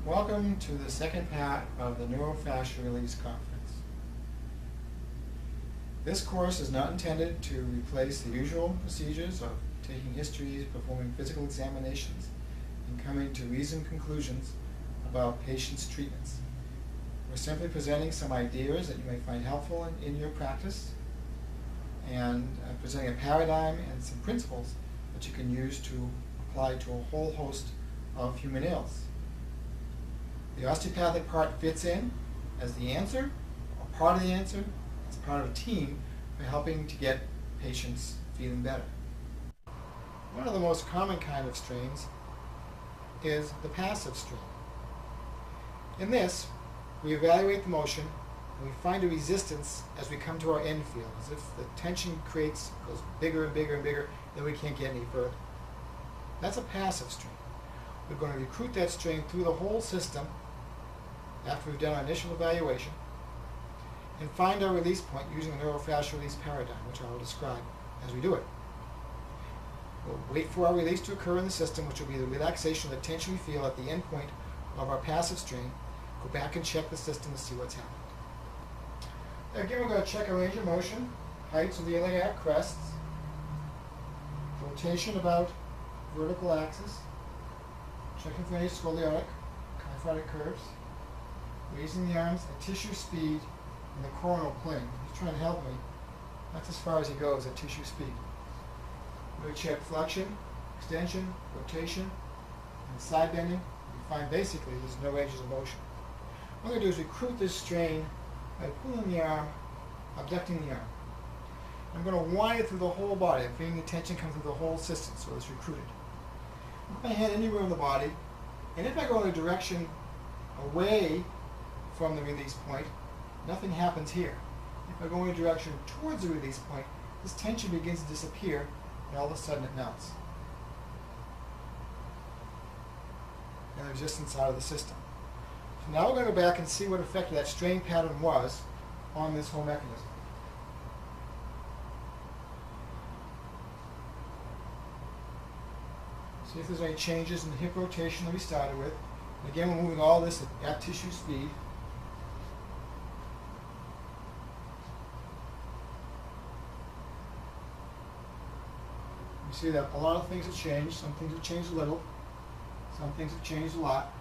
Welcome to the second part of the Neurofascial Release Conference. This course is not intended to replace the usual procedures of taking histories, performing physical examinations, and coming to reasoned conclusions about patients' treatments. We're simply presenting some ideas that you may find helpful in your practice, and presenting a paradigm and some principles that you can use to apply to a whole host of human ills. The osteopathic part fits in as the answer, or part of the answer, as part of a team for helping to get patients feeling better. One of the most common kind of strains is the passive strain. In this, we evaluate the motion and we find a resistance as we come to our end field, as if the tension goes bigger and bigger and bigger, then we can't get any further. That's a passive strain. We're going to recruit that strain through the whole system after we've done our initial evaluation and find our release point using the neurofascial release paradigm, which I will describe as we do it. We'll wait for our release to occur in the system, which will be the relaxation of the tension we feel at the end point of our passive strain. Go back and check the system to see what's happened. Again, we're going to check our range of motion, heights of the iliac crests, rotation about vertical axis, checking for any scoliotic, kyphotic curves, raising the arms at tissue speed in the coronal plane. He's trying to help me. That's as far as he goes at tissue speed. We check flexion, extension, rotation, and side bending. We find basically there's no ranges of motion. What we're going to do is recruit this strain by pulling the arm, abducting the arm. I'm going to wind it through the whole body. I'm feeling the tension come through the whole system, so it's recruited. Put my hand anywhere in the body, and if I go in a direction away from the release point, nothing happens here. If I go in a direction towards the release point, this tension begins to disappear, and all of a sudden it melts. And the resistance out of the system. So now we're going to go back and see what effect that strain pattern was on this whole mechanism. See if there's any changes in the hip rotation that we started with. And again, we're moving all this at tissue speed. You see that a lot of things have changed. Some things have changed a little. Some things have changed a lot.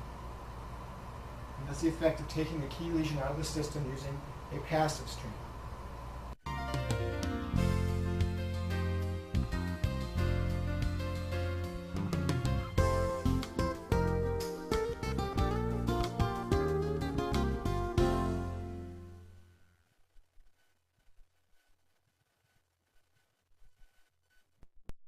And that's the effect of taking the key lesion out of the system using a passive strain.